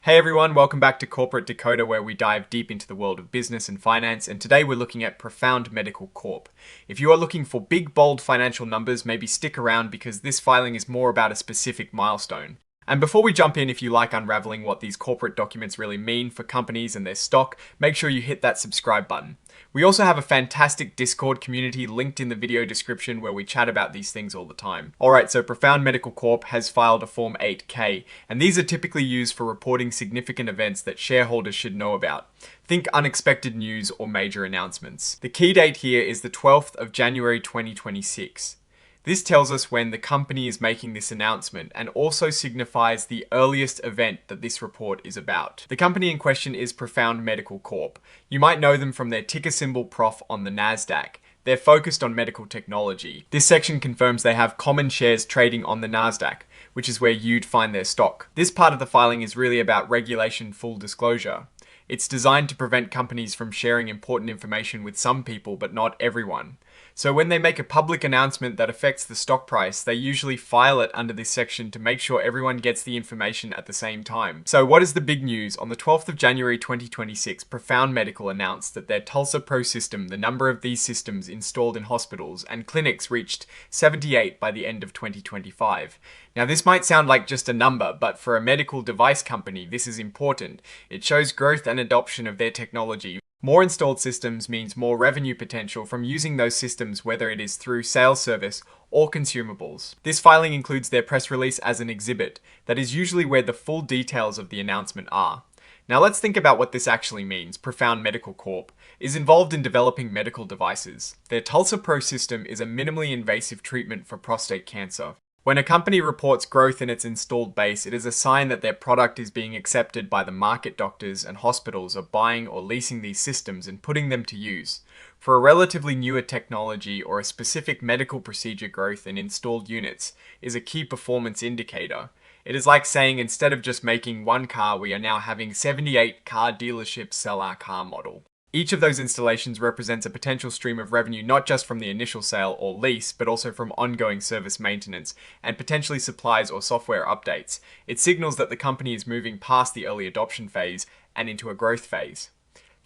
Hey everyone, welcome back to Corporate Decoder, where we dive deep into the world of business and finance, and today we're looking at Profound Medical Corp. If you are looking for big, bold financial numbers, maybe stick around because this filing is more about a specific milestone. And before we jump in, if you like unraveling what these corporate documents really mean for companies and their stock, make sure you hit that subscribe button. We also have a fantastic Discord community linked in the video description where we chat about these things all the time. Alright, so Profound Medical Corp has filed a Form 8K, and these are typically used for reporting significant events that shareholders should know about. Think unexpected news or major announcements. The key date here is the 12th of January 2026. This tells us when the company is making this announcement and also signifies the earliest event that this report is about. The company in question is Profound Medical Corp. You might know them from their ticker symbol Prof on the Nasdaq. They're focused on medical technology. This section confirms they have common shares trading on the Nasdaq, which is where you'd find their stock. This part of the filing is really about regulation full disclosure. It's designed to prevent companies from sharing important information with some people but not everyone. So when they make a public announcement that affects the stock price, they usually file it under this section to make sure everyone gets the information at the same time. So what is the big news? On the 12th of January 2026, Profound Medical announced that their Tulsa Pro system, the number of these systems installed in hospitals and clinics, reached 78 by the end of 2025. Now this might sound like just a number, but for a medical device company, this is important. It shows growth and adoption of their technology. More installed systems means more revenue potential from using those systems, whether it is through sales service or consumables. This filing includes their press release as an exhibit. That is usually where the full details of the announcement are. Now let's think about what this actually means. Profound Medical Corp is involved in developing medical devices. Their Tulsa Pro system is a minimally invasive treatment for prostate cancer. When a company reports growth in its installed base, it is a sign that their product is being accepted by the market. Doctors and hospitals are buying or leasing these systems and putting them to use. For a relatively newer technology or a specific medical procedure, growth in installed units is a key performance indicator. It is like saying instead of just making one car, we are now having 78 car dealerships sell our car model. Each of those installations represents a potential stream of revenue not just from the initial sale or lease, but also from ongoing service maintenance and potentially supplies or software updates. It signals that the company is moving past the early adoption phase and into a growth phase.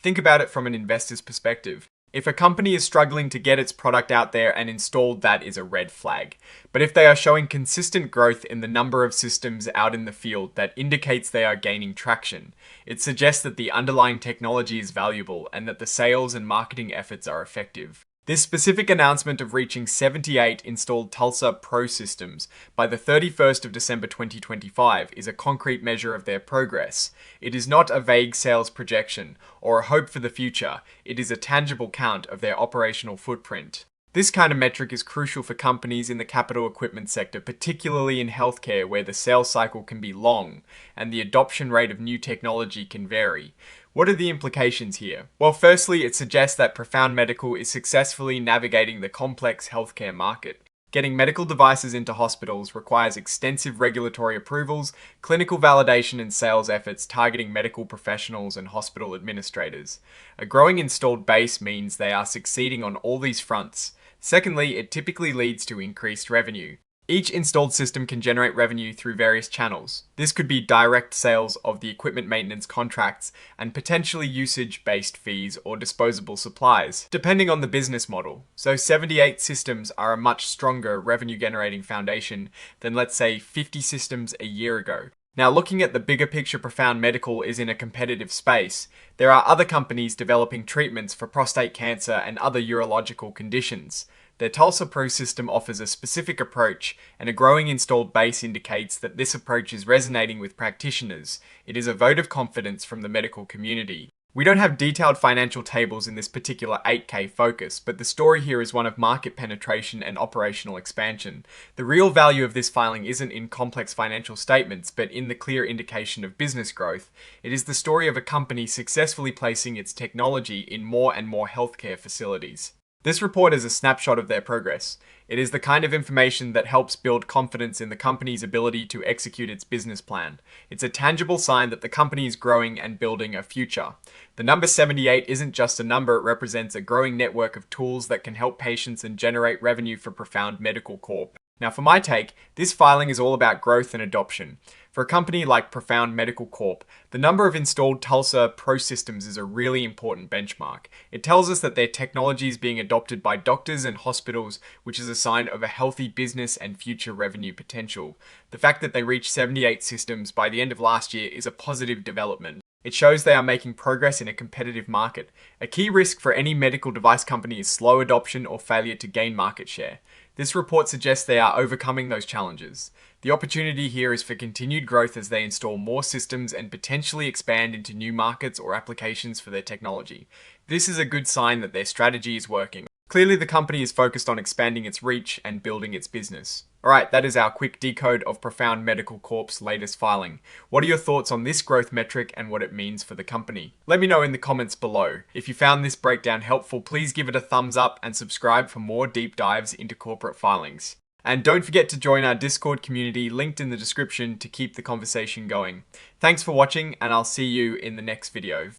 Think about it from an investor's perspective. If a company is struggling to get its product out there and installed, that is a red flag. But if they are showing consistent growth in the number of systems out in the field, that indicates they are gaining traction. It suggests that the underlying technology is valuable and that the sales and marketing efforts are effective. This specific announcement of reaching 78 installed Tulsa Pro systems by the 31st of December 2025 is a concrete measure of their progress. It is not a vague sales projection or a hope for the future. It is a tangible count of their operational footprint. This kind of metric is crucial for companies in the capital equipment sector, particularly in healthcare, where the sales cycle can be long and the adoption rate of new technology can vary. What are the implications here? Well, firstly, it suggests that Profound Medical is successfully navigating the complex healthcare market. Getting medical devices into hospitals requires extensive regulatory approvals, clinical validation and sales efforts targeting medical professionals and hospital administrators. A growing installed base means they are succeeding on all these fronts. Secondly, it typically leads to increased revenue. Each installed system can generate revenue through various channels. This could be direct sales of the equipment maintenance contracts and potentially usage-based fees or disposable supplies, depending on the business model. So 78 systems are a much stronger revenue-generating foundation than, let's say, 50 systems a year ago. Now, looking at the bigger picture, Profound Medical is in a competitive space. There are other companies developing treatments for prostate cancer and other urological conditions. Their Tulsa Pro system offers a specific approach, and a growing installed base indicates that this approach is resonating with practitioners. It is a vote of confidence from the medical community. We don't have detailed financial tables in this particular 8K focus, but the story here is one of market penetration and operational expansion. The real value of this filing isn't in complex financial statements, but in the clear indication of business growth. It is the story of a company successfully placing its technology in more and more healthcare facilities. This report is a snapshot of their progress. It is the kind of information that helps build confidence in the company's ability to execute its business plan. It's a tangible sign that the company is growing and building a future. The number 78 isn't just a number, it represents a growing network of tools that can help patients and generate revenue for Profound Medical Corp. Now for my take, this filing is all about growth and adoption. For a company like Profound Medical Corp, the number of installed Tulsa Pro systems is a really important benchmark. It tells us that their technology is being adopted by doctors and hospitals, which is a sign of a healthy business and future revenue potential. The fact that they reached 78 systems by the end of last year is a positive development. It shows they are making progress in a competitive market. A key risk for any medical device company is slow adoption or failure to gain market share. This report suggests they are overcoming those challenges. The opportunity here is for continued growth as they install more systems and potentially expand into new markets or applications for their technology. This is a good sign that their strategy is working. Clearly, the company is focused on expanding its reach and building its business. Alright, that is our quick decode of Profound Medical Corp's latest filing. What are your thoughts on this growth metric and what it means for the company? Let me know in the comments below. If you found this breakdown helpful, please give it a thumbs up and subscribe for more deep dives into corporate filings. And don't forget to join our Discord community linked in the description to keep the conversation going. Thanks for watching, and I'll see you in the next video.